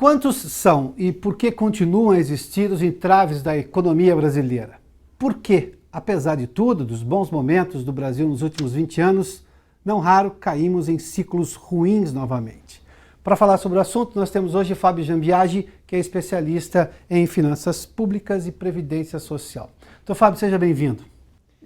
Quantos são e por que continuam a existir os entraves da economia brasileira? Por que, apesar de tudo, dos bons momentos do Brasil nos últimos 20 anos, não raro caímos em ciclos ruins novamente? Para falar sobre o assunto, nós temos hoje Fábio Jambiagi, que é especialista em finanças públicas e previdência social. Então, Fábio, seja bem-vindo.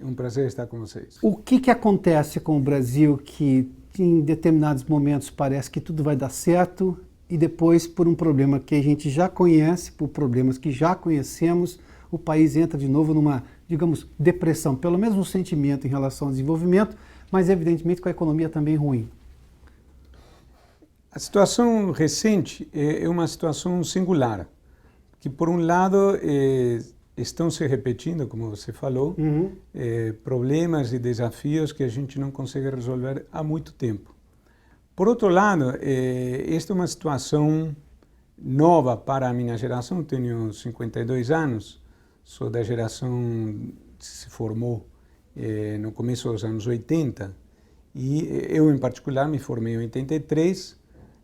É um prazer estar com vocês. O que acontece com o Brasil que, em determinados momentos, parece que tudo vai dar certo e depois, por um problema que a gente já conhece, por problemas que já conhecemos, o país entra de novo numa, digamos, depressão, pelo menos no sentimento em relação ao desenvolvimento, mas evidentemente com a economia também ruim? A situação recente é uma situação singular, que por um lado estão se repetindo, como você falou, problemas e desafios que a gente não consegue resolver há muito tempo. Por outro lado, esta é uma situação nova para a minha geração. Eu tenho 52 anos, sou da geração que se formou no começo dos anos 80 e eu, em particular, me formei em 83,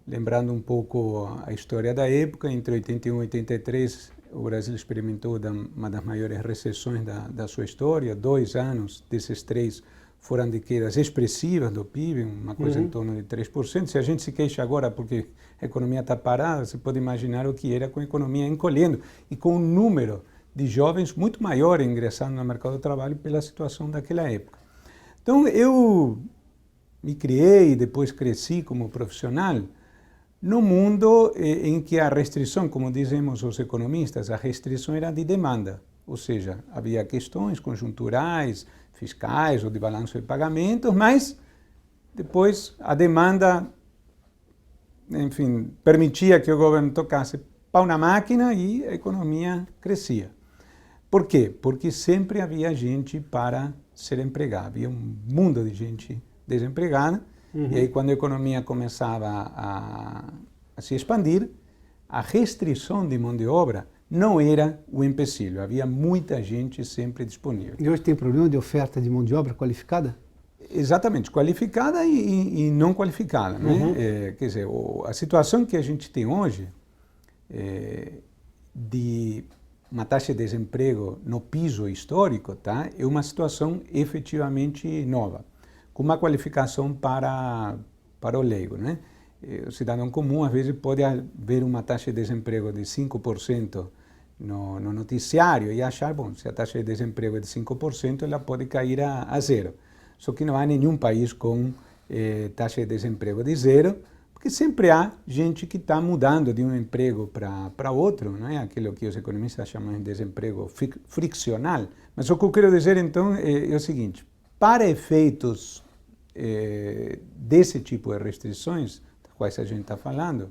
lembrando um pouco a história da época. Entre 81 e 83, o Brasil experimentou uma das maiores recessões da sua história. 2 anos desses 3 foram de quedas expressivas do PIB, uma coisa em torno de 3%. Se a gente se queixa agora porque a economia está parada, você pode imaginar o que era com a economia encolhendo e com um número de jovens muito maior ingressando no mercado do trabalho pela situação daquela época. Então, eu me criei e depois cresci como profissional no mundo em que a restrição, como dizemos os economistas, a restrição era de demanda, ou seja, havia questões conjunturais, fiscais ou de balanço de pagamentos, mas depois a demanda, enfim, permitia que o governo tocasse pau na máquina e a economia crescia. Por quê? Porque sempre havia gente para ser empregada, havia um mundo de gente desempregada, e aí quando a economia começava a se expandir, a restrição de mão de obra não era o empecilho, havia muita gente sempre disponível. E hoje tem problema de oferta de mão de obra qualificada? Exatamente, qualificada e não qualificada. Né? Quer dizer, a situação que a gente tem hoje de uma taxa de desemprego no piso histórico, tá? É uma situação efetivamente nova, com uma qualificação para o leigo. Né? O cidadão comum, às vezes, pode ver uma taxa de desemprego de 5% no noticiário e achar, bom, se a taxa de desemprego é de 5%, ela pode cair a zero. Só que não há nenhum país com taxa de desemprego de zero, porque sempre há gente que está mudando de um emprego para outro, não é? Aquilo que os economistas chamam de desemprego friccional. Mas o que eu quero dizer, então, é o seguinte: para efeitos desse tipo de restrições, das quais a gente está falando,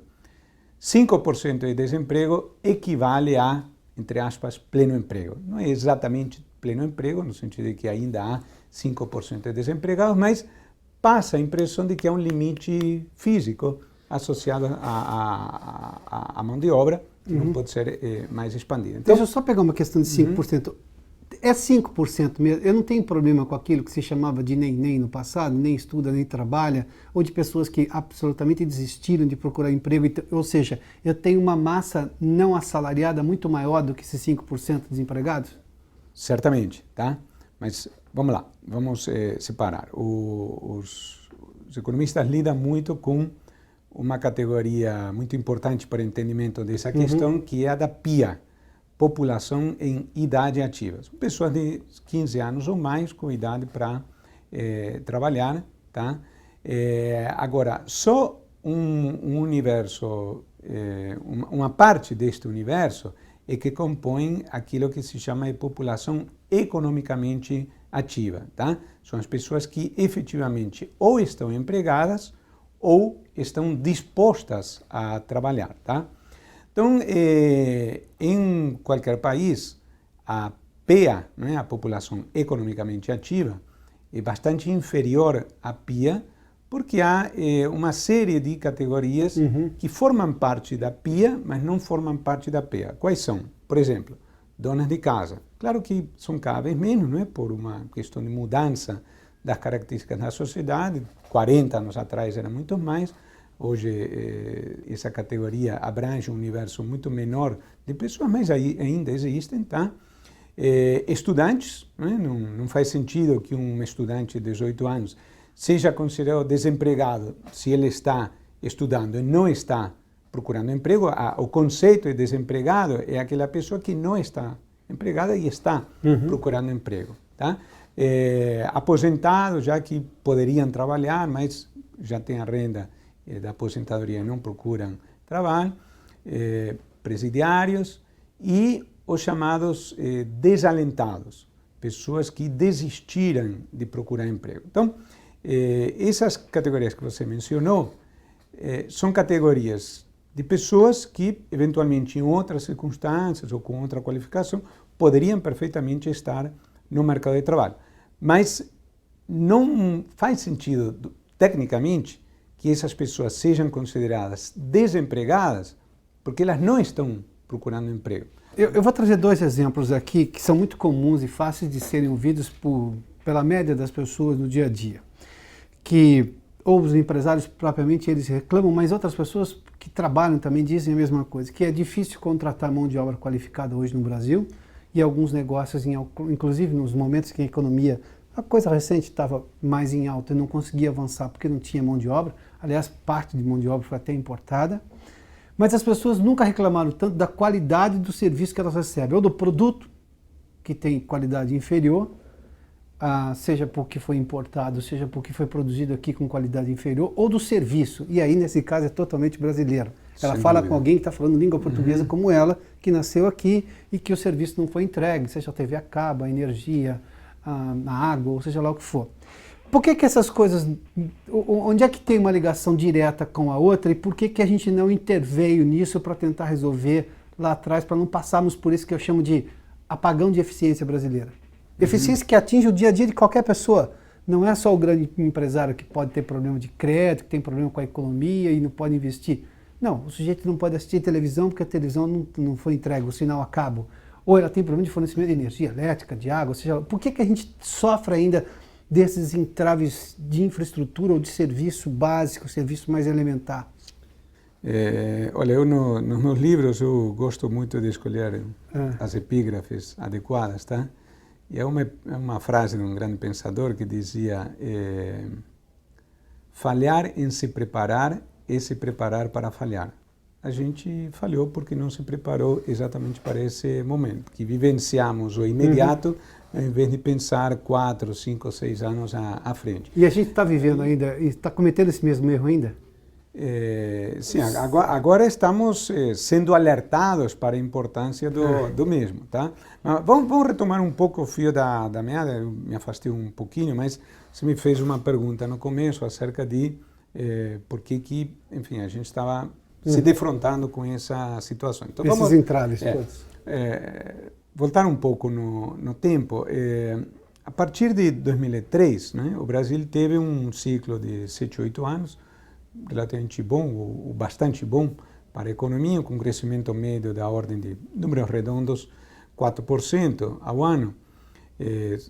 5% de desemprego equivale a, entre aspas, pleno emprego. Não é exatamente pleno emprego, no sentido de que ainda há 5% de desempregados, mas passa a impressão de que há um limite físico associado à mão de obra, que não pode ser mais expandida. Então, deixa eu só pegar uma questão de 5%. É 5% mesmo? Eu não tenho problema com aquilo que se chamava de nem no passado, nem estuda, nem trabalha, ou de pessoas que absolutamente desistiram de procurar emprego. Ou seja, eu tenho uma massa não assalariada muito maior do que esses 5% de desempregados? Certamente, tá? Mas vamos lá, vamos separar. Os economistas lidam muito com uma categoria muito importante para o entendimento dessa questão, que é a da PIA, população em idade ativa. São pessoas de 15 anos ou mais com idade para trabalhar, tá? Agora, só um universo, uma parte deste universo é que compõe aquilo que se chama de população economicamente ativa, tá? São as pessoas que efetivamente ou estão empregadas ou estão dispostas a trabalhar, tá? Então, em qualquer país, a PEA, né, a população economicamente ativa, é bastante inferior à PIA, porque há uma série de categorias que formam parte da PIA, mas não formam parte da PEA. Quais são? Por exemplo, donas de casa. Claro que são cada vez menos, não é? Por uma questão de mudança das características da sociedade. 40 anos atrás eram muito mais. Hoje, essa categoria abrange um universo muito menor de pessoas, mas ainda existem, tá? Estudantes, né? Não faz sentido que um estudante de 18 anos seja considerado desempregado se ele está estudando e não está procurando emprego. O conceito de desempregado é aquela pessoa que não está empregada e está procurando emprego, tá? Aposentados, já que poderiam trabalhar, mas já têm a renda da aposentadoria e não procuram trabalho, presidiários e os chamados desalentados, pessoas que desistiram de procurar emprego. Então, essas categorias que você mencionou são categorias de pessoas que, eventualmente, em outras circunstâncias ou com outra qualificação, poderiam perfeitamente estar no mercado de trabalho. Mas não faz sentido, tecnicamente, que essas pessoas sejam consideradas desempregadas porque elas não estão procurando emprego. Eu vou trazer 2 exemplos aqui que são muito comuns e fáceis de serem ouvidos pela média das pessoas no dia a dia. Que ou os empresários propriamente eles reclamam, mas outras pessoas que trabalham também dizem a mesma coisa, que é difícil contratar mão de obra qualificada hoje no Brasil e alguns negócios, inclusive nos momentos que a economia, a coisa recente estava mais em alta e não conseguia avançar porque não tinha mão de obra. Aliás, parte de mão de obra foi até importada. Mas as pessoas nunca reclamaram tanto da qualidade do serviço que elas recebem, ou do produto, que tem qualidade inferior, seja porque foi importado, seja porque foi produzido aqui com qualidade inferior, ou do serviço. E aí, nesse caso, é totalmente brasileiro. Ela fala com alguém que está falando língua portuguesa como ela, que nasceu aqui e que o serviço não foi entregue, seja a TV a cabo, a energia, a água, ou seja lá o que for. Por que essas coisas, onde é que tem uma ligação direta com a outra e por que a gente não interveio nisso para tentar resolver lá atrás, para não passarmos por isso que eu chamo de apagão de eficiência brasileira? Eficiência que atinge o dia a dia de qualquer pessoa. Não é só o grande empresário que pode ter problema de crédito, que tem problema com a economia e não pode investir. Não, o sujeito não pode assistir televisão porque a televisão não foi entregue, o sinal a cabo. Ou ela tem problema de fornecimento de energia elétrica, de água, ou seja, por que a gente sofre ainda desses entraves de infraestrutura ou de serviço básico, serviço mais elementar? Olha, eu nos meus livros eu gosto muito de escolher as epígrafes adequadas, tá? E é uma frase de um grande pensador que dizia: falhar em se preparar é se preparar para falhar. A gente falhou porque não se preparou exatamente para esse momento, que vivenciamos o imediato, ao invés de pensar 4, 5, 6 anos à frente. E a gente está vivendo ainda, e está cometendo esse mesmo erro ainda? Sim, agora estamos sendo alertados para a importância do mesmo, tá? Mas vamos retomar um pouco o fio da meada. Eu me afastei um pouquinho, mas você me fez uma pergunta no começo acerca de por que, enfim, a gente estava se defrontando com essa situação. Então, esses entraves todos. Voltar um pouco no tempo. A partir de 2003, né, o Brasil teve um ciclo de 7, 8 anos, relativamente bom, ou bastante bom para a economia, com um crescimento médio da ordem de números redondos 4% ao ano,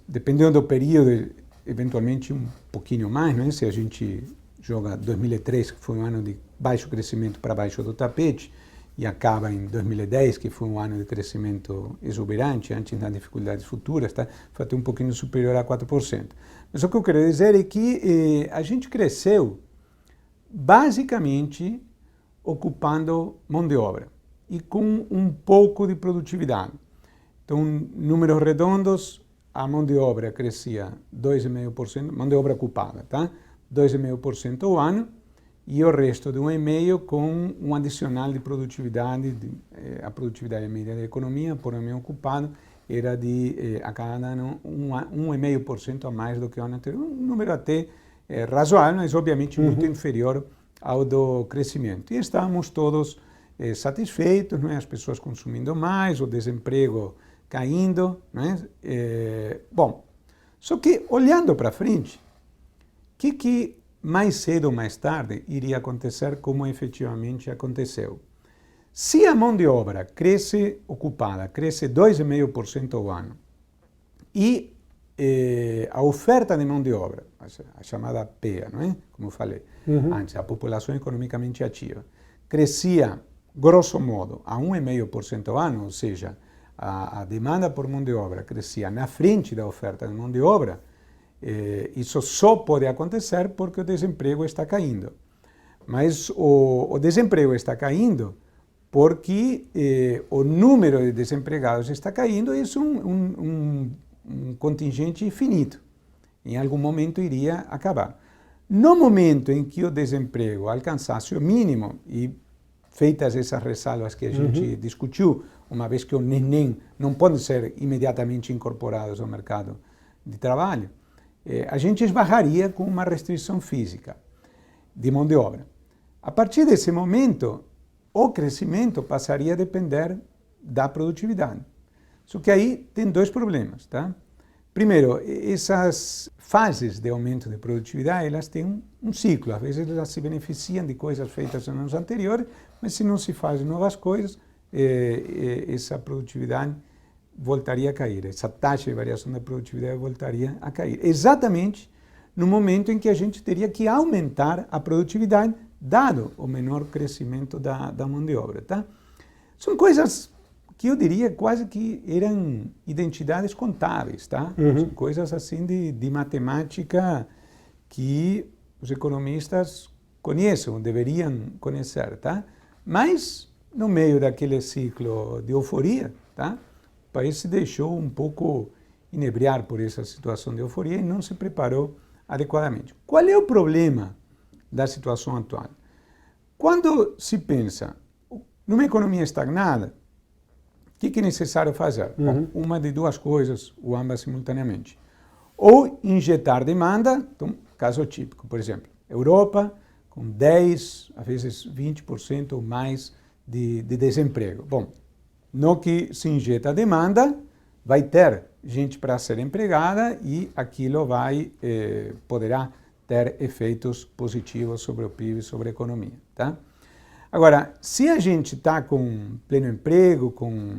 dependendo do período, eventualmente um pouquinho mais, né? Se a gente joga 2003, que foi um ano de baixo crescimento, para baixo do tapete, e acaba em 2010, que foi um ano de crescimento exuberante, antes das dificuldades futuras, tá? Foi até um pouquinho superior a 4%. Mas o que eu quero dizer é que a gente cresceu basicamente ocupando mão de obra e com um pouco de produtividade. Então, números redondos, a mão de obra crescia 2,5%, mão de obra ocupada, tá? 2,5% ao ano, e o resto de 1,5% com um adicional de produtividade, a produtividade média da economia, por homem ocupado, era de, a cada ano, 1,5% a mais do que o ano anterior, um número até razoável, mas obviamente muito inferior ao do crescimento. E estávamos todos satisfeitos, não é? As pessoas consumindo mais, o desemprego caindo, não é? Bom, só que olhando para frente, o que mais cedo ou mais tarde iria acontecer como efetivamente aconteceu? Se a mão de obra cresce ocupada, cresce 2,5% ao ano, e a oferta de mão de obra, a chamada PEA, não é? Como eu falei antes, a população economicamente ativa, crescia, grosso modo, a 1,5% ao ano, ou seja, a demanda por mão de obra crescia na frente da oferta de mão de obra. Isso só pode acontecer porque o desemprego está caindo. Mas o desemprego está caindo porque o número de desempregados está caindo e isso é um contingente finito. Em algum momento iria acabar. No momento em que o desemprego alcançasse o mínimo, e feitas essas ressalvas que a gente discutiu, uma vez que o neném não pode ser imediatamente incorporados ao mercado de trabalho, a gente esbarraria com uma restrição física de mão de obra. A partir desse momento, o crescimento passaria a depender da produtividade. Só que aí tem dois problemas, tá? Primeiro, essas fases de aumento de produtividade, elas têm um ciclo. Às vezes elas se beneficiam de coisas feitas nos anos anteriores, mas se não se fazem novas coisas, essa produtividade voltaria a cair. Essa taxa de variação da produtividade voltaria a cair. Exatamente no momento em que a gente teria que aumentar a produtividade, dado o menor crescimento da mão de obra, tá? São coisas que eu diria quase que eram identidades contábeis, tá? São coisas assim de matemática que os economistas conhecem, ou deveriam conhecer, tá? Mas, no meio daquele ciclo de euforia, tá? O país se deixou um pouco inebriar por essa situação de euforia e não se preparou adequadamente. Qual é o problema da situação atual? Quando se pensa numa economia estagnada, o que é necessário fazer? Bom, uma de duas coisas, ou ambas simultaneamente. Ou injetar demanda, então, caso típico, por exemplo, Europa com 10%, às vezes 20% ou mais de desemprego. Bom, no que se injeta demanda, vai ter gente para ser empregada e aquilo poderá ter efeitos positivos sobre o PIB e sobre a economia, tá? Agora, se a gente está com pleno emprego, com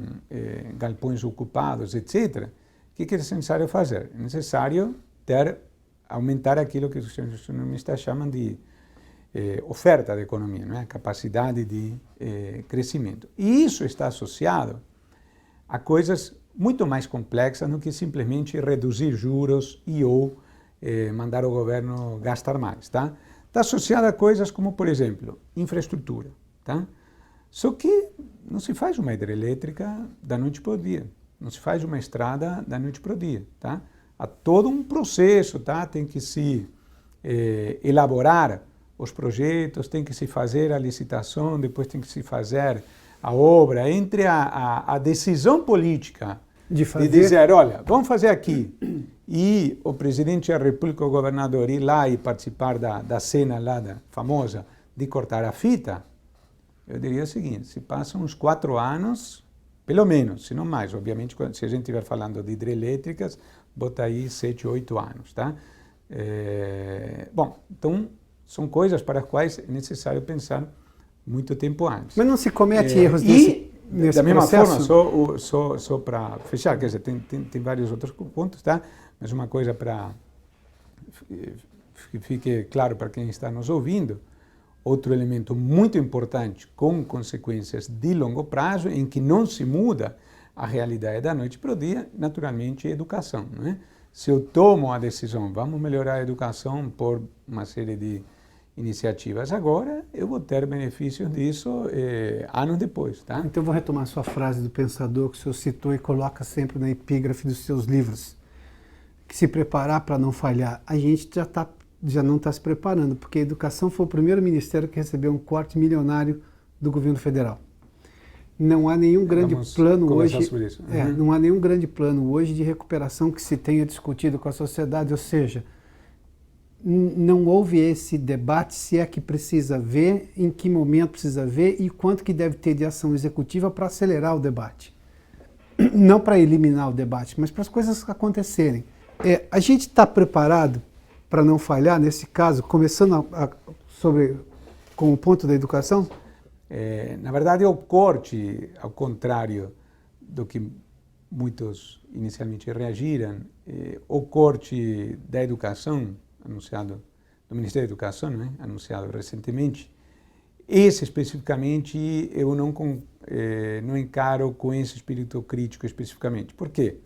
galpões ocupados, etc., o que é necessário fazer? É necessário aumentar aquilo que os economistas chamam de oferta da economia, não é? Capacidade de crescimento. E isso está associado a coisas muito mais complexas do que simplesmente reduzir juros ou mandar o governo gastar mais, tá? Está associado a coisas como, por exemplo, infraestrutura, tá? Só que não se faz uma hidrelétrica da noite para o dia, não se faz uma estrada da noite para o dia, tá? Há todo um processo, tá? Tem que se elaborar os projetos, tem que se fazer a licitação, depois tem que se fazer a obra. Entre a decisão política de dizer, olha, vamos fazer aqui, e o presidente da República, o governador, ir lá e participar da cena lá famosa de cortar a fita, eu diria o seguinte, se passam uns 4 anos, pelo menos, se não mais, obviamente, se a gente estiver falando de hidrelétricas, bota aí 7, 8 anos, tá? Bom, então, são coisas para as quais é necessário pensar muito tempo antes. Mas não se comete erros nesse da mesma processo? forma, só para fechar, quer dizer, tem vários outros pontos, tá? Mas uma coisa para que fique claro para quem está nos ouvindo, outro elemento muito importante com consequências de longo prazo, em que não se muda a realidade da noite para o dia, naturalmente, é a educação, não é? Se eu tomo a decisão, vamos melhorar a educação por uma série de iniciativas agora, eu vou ter benefícios disso anos depois, tá? Então eu vou retomar a sua frase do pensador que o senhor citou e coloca sempre na epígrafe dos seus livros, que se preparar para não falhar. A gente já não está se preparando, porque a educação foi o primeiro ministério que recebeu um corte milionário do governo federal. Não há nenhum grande plano hoje. Não há nenhum grande plano hoje de recuperação que se tenha discutido com a sociedade, ou seja, não houve esse debate se é que precisa ver, em que momento precisa ver e quanto que deve ter de ação executiva para acelerar o debate. Não para eliminar o debate, mas para as coisas acontecerem. A gente está preparado para não falhar nesse caso, começando com o ponto da educação? Na verdade, o corte, ao contrário do que muitos inicialmente reagiram, o corte da educação, anunciado, do Ministério da Educação, né, anunciado recentemente, esse especificamente eu não encaro com esse espírito crítico especificamente. Por quê?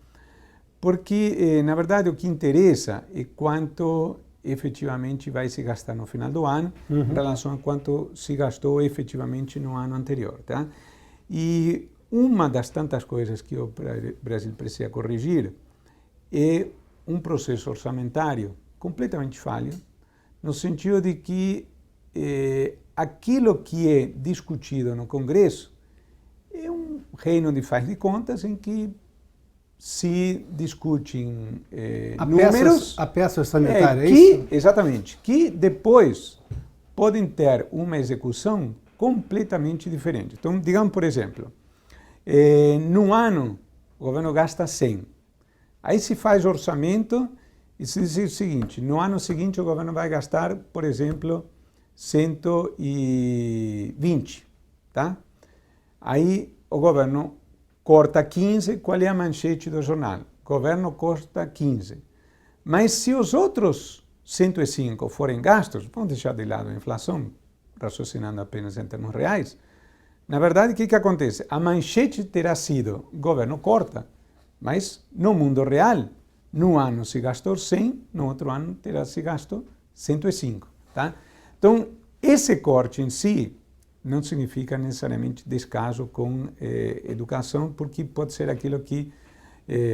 Porque, na verdade, o que interessa é quanto efetivamente vai se gastar no final do ano em relação a quanto se gastou efetivamente no ano anterior. Tá? E uma das tantas coisas que o Brasil precisa corrigir é um processo orçamentário completamente falho, no sentido de que aquilo que é discutido no Congresso é um reino de faz de contas em que se discutem números... A peça orçamentária, é isso? Exatamente, que depois podem ter uma execução completamente diferente. Então, digamos, por exemplo, num ano o governo gasta 100. Aí se faz orçamento e se diz o seguinte, no ano seguinte o governo vai gastar, por exemplo, 120, tá? Aí o governo corta 15, qual é a manchete do jornal? O governo corta 15. Mas se os outros 105 forem gastos, vamos deixar de lado a inflação, raciocinando apenas em termos reais, na verdade, o que acontece? A manchete terá sido, o governo corta, mas no mundo real, num ano se gastou 100, no outro ano terá se gasto 105. Tá? Então, esse corte em si não significa necessariamente descaso com educação, porque pode ser aquilo que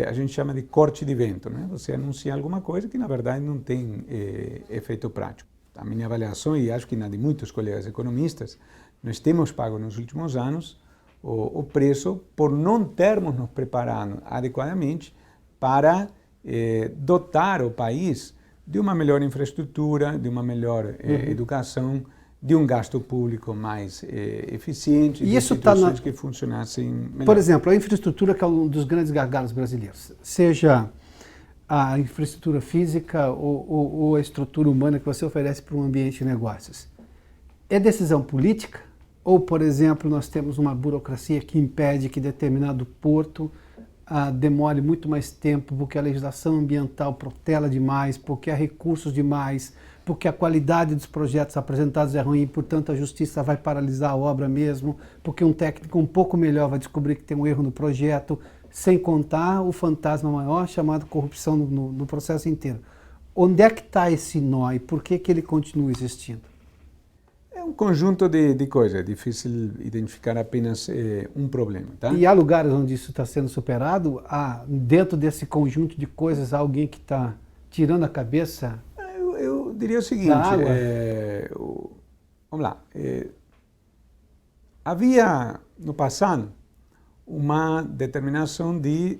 a gente chama de corte de vento. Né? Você anuncia alguma coisa que, na verdade, não tem efeito prático. A minha avaliação, e acho que na de muitos colegas economistas, nós temos pago nos últimos anos o preço por não termos nos preparado adequadamente para dotar o país de uma melhor infraestrutura, de uma melhor educação, de um gasto público mais eficiente, e de isso instituições que funcionassem melhor. Por exemplo, a infraestrutura, que é um dos grandes gargalos brasileiros, seja a infraestrutura física ou a estrutura humana que você oferece para um ambiente de negócios. É decisão política? Ou, por exemplo, nós temos uma burocracia que impede que determinado porto demore muito mais tempo, porque a legislação ambiental protela demais, porque há recursos demais, porque a qualidade dos projetos apresentados é ruim, portanto a justiça vai paralisar a obra mesmo, porque um técnico um pouco melhor vai descobrir que tem um erro no projeto, sem contar o fantasma maior chamado corrupção no processo inteiro. Onde é que está esse nó e por que ele continua existindo? É um conjunto de coisas, é difícil identificar apenas um problema. Tá? E há lugares onde isso está sendo superado? Dentro desse conjunto de coisas, há alguém que está tirando a cabeça? Eu diria o seguinte, vamos lá, havia no passado uma determinação de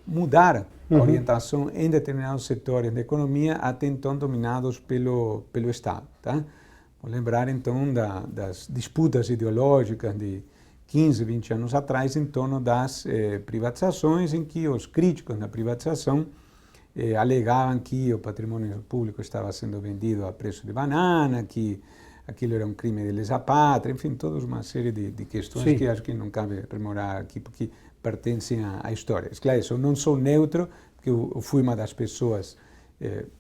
mudar a orientação em determinados setores da economia até então dominados pelo Estado. Tá? Vou lembrar então das disputas ideológicas de 15, 20 anos atrás em torno das privatizações, em que os críticos da privatização alegavam que o patrimônio público estava sendo vendido a preço de banana, que aquilo era um crime de lesa pátria, enfim, toda uma série de questões Sim. que acho que não cabe rememorar aqui, porque pertencem à história. Claro, eu não sou neutro, porque eu fui uma das pessoas,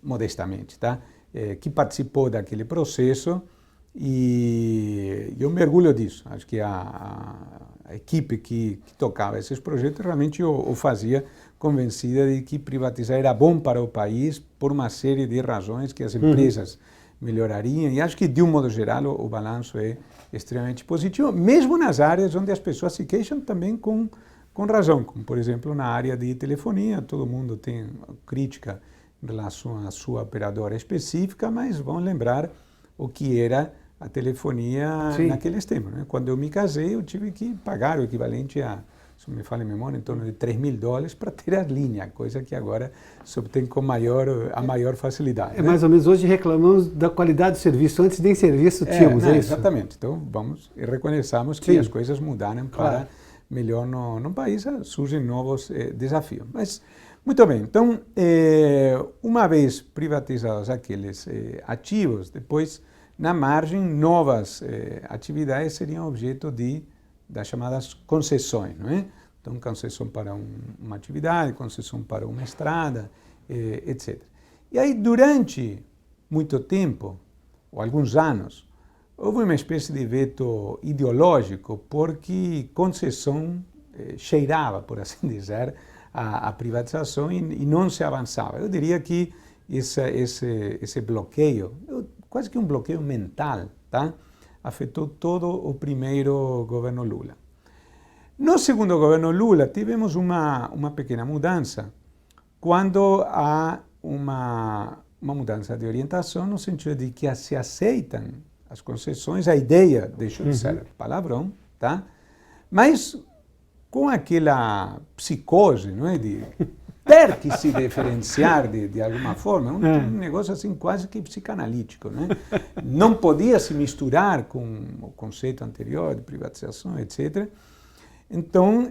modestamente, tá? Que participou daquele processo e eu me orgulho disso. Acho que a equipe que tocava esses projetos realmente o fazia convencida de que privatizar era bom para o país por uma série de razões que as empresas melhorariam, e acho que, de um modo geral, o balanço é extremamente positivo, mesmo nas áreas onde as pessoas se queixam também com razão, como, por exemplo, na área de telefonia, todo mundo tem crítica em relação à sua operadora específica, mas vão lembrar o que era a telefonia Sim. naqueles tempos. Né? Quando eu me casei, eu tive que pagar o equivalente a, se me fala em memória, em torno de $3.000 para ter a linha, coisa que agora se obtém com a maior facilidade. Mais ou menos hoje reclamamos da qualidade do serviço, antes nem serviço tínhamos, é isso? Exatamente, então vamos e reconheçamos que Sim. as coisas mudaram para melhor no país, surgem novos desafios. Mas, muito bem, então, uma vez privatizados aqueles ativos, depois, na margem, novas atividades seriam objeto das chamadas concessões, não é? Então, concessão para uma atividade, concessão para uma estrada, etc. E aí, durante muito tempo, ou alguns anos, houve uma espécie de veto ideológico, porque concessão cheirava, por assim dizer, a privatização e não se avançava. Eu diria que esse bloqueio, quase que um bloqueio mental, tá? Afetou todo o primeiro governo Lula. No segundo governo Lula, tivemos uma pequena mudança, quando há uma mudança de orientação, no sentido de que se aceitam as concessões, a ideia deixou de ser palavrão, tá? Mas com aquela psicose, não é, de ter que se diferenciar de alguma forma, um negócio assim quase que psicanalítico, né? Não podia se misturar com o conceito anterior de privatização, etc. Então,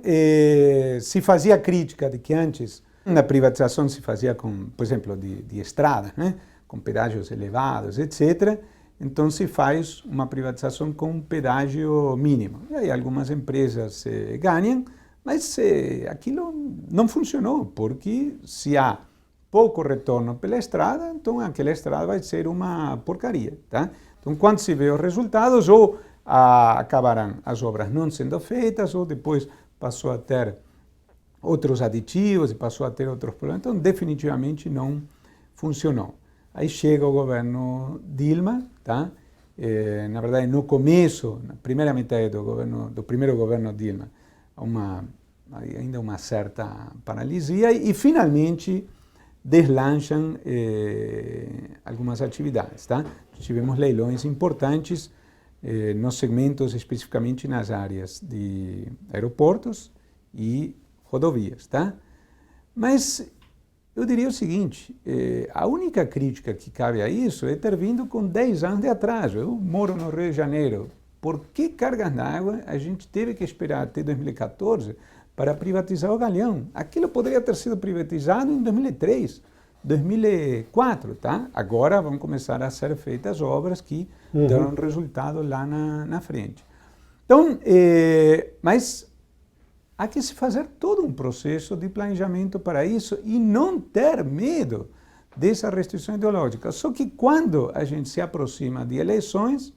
se fazia crítica de que antes a privatização se fazia com, por exemplo, de estrada, né? Com pedágios elevados, etc. Então, se faz uma privatização com um pedágio mínimo. E aí algumas empresas ganham, mas aquilo não funcionou, porque se há pouco retorno pela estrada, então aquela estrada vai ser uma porcaria, tá? Então, quando se vê os resultados, ou acabarão as obras não sendo feitas, ou depois passou a ter outros aditivos e passou a ter outros problemas. Então, definitivamente não funcionou. Aí chega o governo Dilma, tá? Na verdade, no começo, na primeira metade do primeiro governo Dilma, ainda uma certa paralisia e finalmente deslancham algumas atividades, tá? Tivemos leilões importantes nos segmentos, especificamente nas áreas de aeroportos e rodovias, tá? Mas eu diria o seguinte, a única crítica que cabe a isso é ter vindo com 10 anos de atraso. Eu moro no Rio de Janeiro. Por que cargas d'água a gente teve que esperar até 2014 para privatizar o Galeão? Aquilo poderia ter sido privatizado em 2003, 2004, tá? Agora vão começar a ser feitas obras que darão resultado lá na frente. Então, mas há que se fazer todo um processo de planejamento para isso e não ter medo dessa restrição ideológica. Só que quando a gente se aproxima de eleições,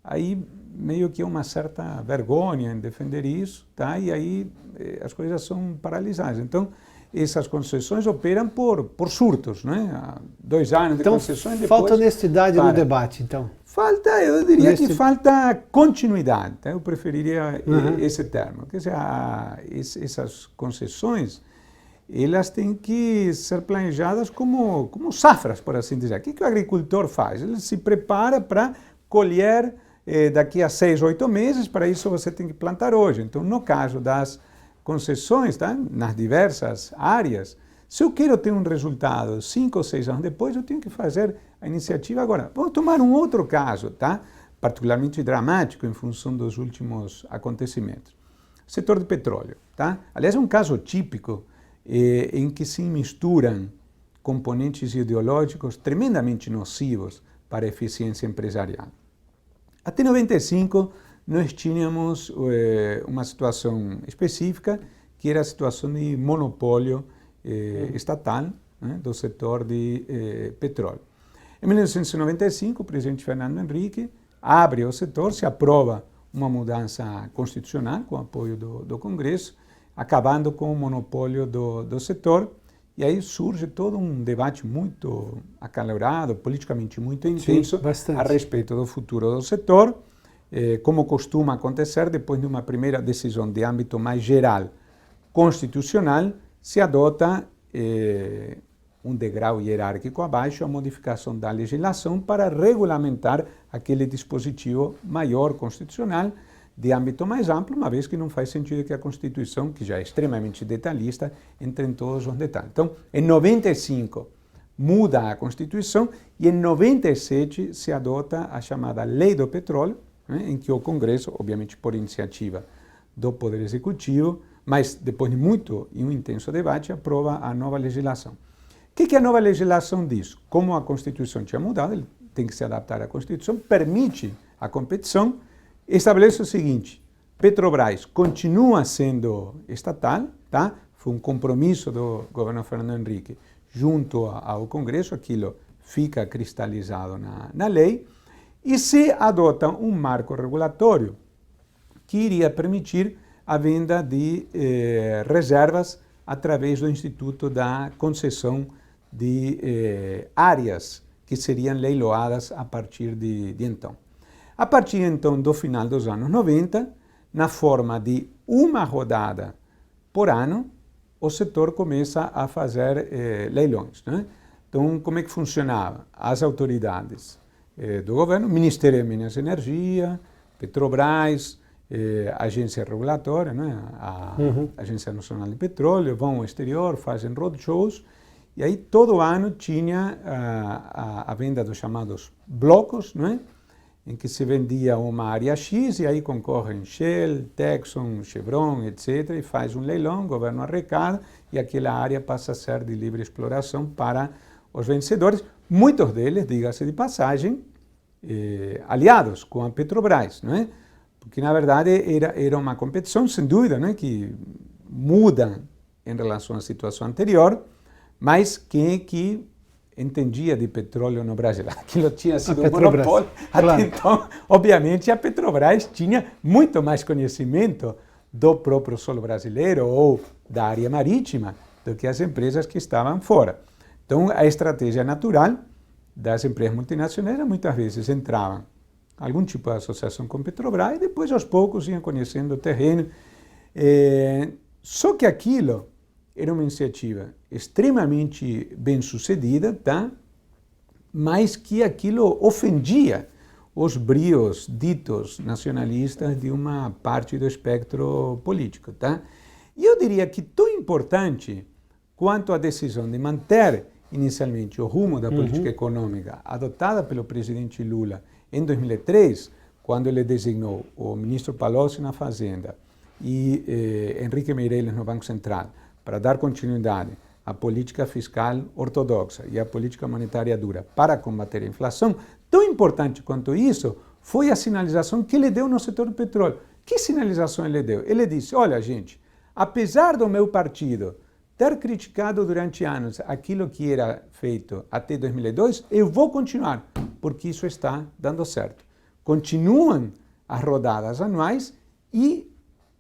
aí meio que uma certa vergonha em defender isso, tá? E aí as coisas são paralisadas. Então, essas concessões operam por surtos, né? Há 2 anos de concessões. Então, falta honestidade no debate, então. Eu diria que falta continuidade, tá? Eu preferiria esse termo. Quer dizer, essas concessões, elas têm que ser planejadas como safras, por assim dizer. O que o agricultor faz? Ele se prepara para colher daqui a 6, 8 meses, para isso você tem que plantar hoje. Então, no caso das concessões, tá? Nas diversas áreas, se eu quero ter um resultado 5 ou 6 anos depois, eu tenho que fazer a iniciativa agora. Vamos tomar um outro caso, tá? Particularmente dramático em função dos últimos acontecimentos. Setor de petróleo, tá? Aliás, é um caso típico em que se misturam componentes ideológicos tremendamente nocivos para a eficiência empresarial. Até 95, nós tínhamos uma situação específica, que era a situação de monopólio estatal, né, do setor de petróleo. Em 1995, o presidente Fernando Henrique abre o setor, se aprova uma mudança constitucional com apoio do Congresso, acabando com o monopólio do setor, e aí surge todo um debate muito acalorado, politicamente muito intenso, a respeito do futuro do setor, como costuma acontecer depois de uma primeira decisão de âmbito mais geral constitucional, se adota um degrau hierárquico abaixo, a modificação da legislação para regulamentar aquele dispositivo maior constitucional de âmbito mais amplo, uma vez que não faz sentido que a Constituição, que já é extremamente detalhista, entre em todos os detalhes. Então, em 95, muda a Constituição e em 97 se adota a chamada Lei do Petróleo, né, em que o Congresso, obviamente por iniciativa do Poder Executivo, mas depois de muito e um intenso debate, aprova a nova legislação. O que a nova legislação diz? Como a Constituição tinha mudado, ele tem que se adaptar à Constituição, permite a competição, estabelece o seguinte: Petrobras continua sendo estatal, tá? Foi um compromisso do governo Fernando Henrique junto ao Congresso, aquilo fica cristalizado na lei, e se adota um marco regulatório que iria permitir a venda de reservas através do Instituto da Concessão de áreas que seriam leiloadas a partir de então. A partir então do final dos anos 90, na forma de uma rodada por ano, o setor começa a fazer leilões, né? Então, como é que funcionava? As autoridades do governo, Ministério de Minas e Energia, Petrobras, agência regulatória, né? A Agência Nacional de Petróleo, vão ao exterior, fazem roadshows, e aí todo ano tinha a venda dos chamados blocos, né? Em que se vendia uma área X, e aí concorrem Shell, Texon, Chevron, etc., e faz um leilão, o governo arrecada, e aquela área passa a ser de livre exploração para os vencedores, muitos deles, diga-se de passagem, aliados com a Petrobras, não é? Porque, na verdade, era uma competição, sem dúvida, né, que muda em relação à situação anterior, mas que entendia de petróleo no Brasil. Aquilo tinha sido um monopólio. Até então, obviamente, a Petrobras tinha muito mais conhecimento do próprio solo brasileiro ou da área marítima do que as empresas que estavam fora. Então, a estratégia natural das empresas multinacionais muitas vezes entravam algum tipo de associação com Petrobras e depois, aos poucos, iam conhecendo o terreno. Só que aquilo era uma iniciativa extremamente bem sucedida, tá? Mas que aquilo ofendia os brios ditos nacionalistas de uma parte do espectro político, tá? E eu diria que tão importante quanto a decisão de manter inicialmente o rumo da política econômica adotada pelo presidente Lula em 2003, quando ele designou o ministro Palocci na Fazenda e Henrique Meirelles no Banco Central, para dar continuidade à política fiscal ortodoxa e à política monetária dura para combater a inflação, tão importante quanto isso foi a sinalização que ele deu no setor do petróleo. Que sinalização ele deu? Ele disse, olha, gente, apesar do meu partido ter criticado durante anos aquilo que era feito até 2002, eu vou continuar, porque isso está dando certo. Continuam as rodadas anuais e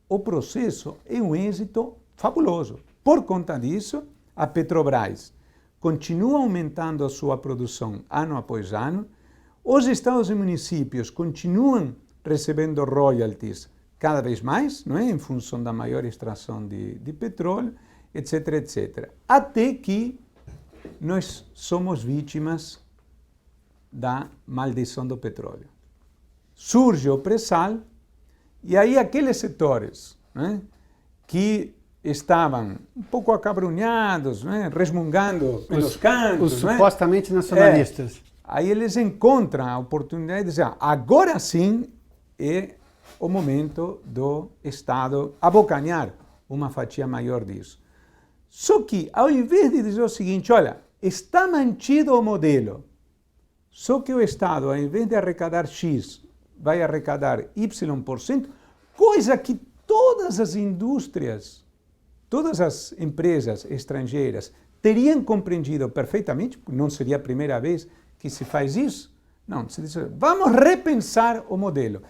o processo é um êxito fabuloso. Por conta disso, a Petrobras continua aumentando a sua produção ano após ano, os estados e municípios continuam recebendo royalties cada vez mais, não é? Em função da maior extração de petróleo, etc., etc. Até que nós somos vítimas da maldição do petróleo. Surge o pré-sal, e aí aqueles setores, né, que estavam um pouco acabrunhados, né, resmungando pelos cantos. Os supostamente nacionalistas. Aí eles encontram a oportunidade de dizer, agora sim é o momento do Estado abocanhar uma fatia maior disso. Só que, ao invés de dizer o seguinte, olha, está mantido o modelo, só que o Estado, ao invés de arrecadar X, vai arrecadar Y%, coisa que todas as indústrias, todas as empresas estrangeiras teriam compreendido perfeitamente, não seria a primeira vez que se faz isso. Não, se diz, vamos repensar o modelo.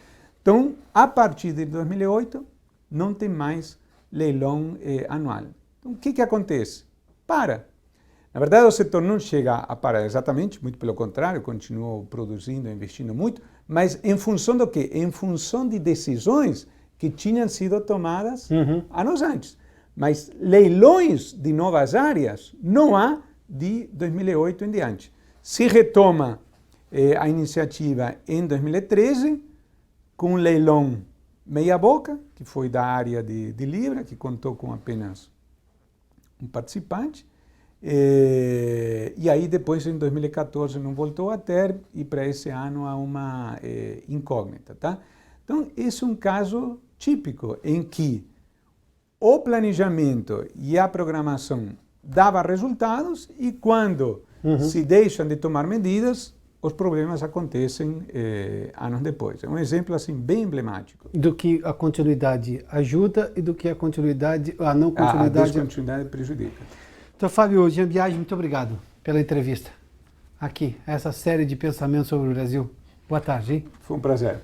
Então, a partir de 2008, não tem mais leilão anual. Então, o que acontece? Para. Na verdade, o setor não chega a parar exatamente, muito pelo contrário, continua produzindo, investindo muito, mas em função do quê? Em função de decisões que tinham sido tomadas anos antes. Mas leilões de novas áreas não há de 2008 em diante. Se retoma a iniciativa em 2013, com um leilão meia-boca, que foi da área de Libra, que contou com apenas um participante, e aí depois em 2014 não voltou a ter, e para esse ano há uma incógnita, tá? Então, esse é um caso típico em que o planejamento e a programação davam resultados e quando se deixam de tomar medidas, os problemas acontecem anos depois. É um exemplo assim bem emblemático. Do que a continuidade ajuda e do que a não A continuidade... descontinuidade prejudica. Então, Fábio Jean Biagi, muito obrigado pela entrevista. Aqui, essa série de pensamentos sobre o Brasil. Boa tarde, hein? Foi um prazer.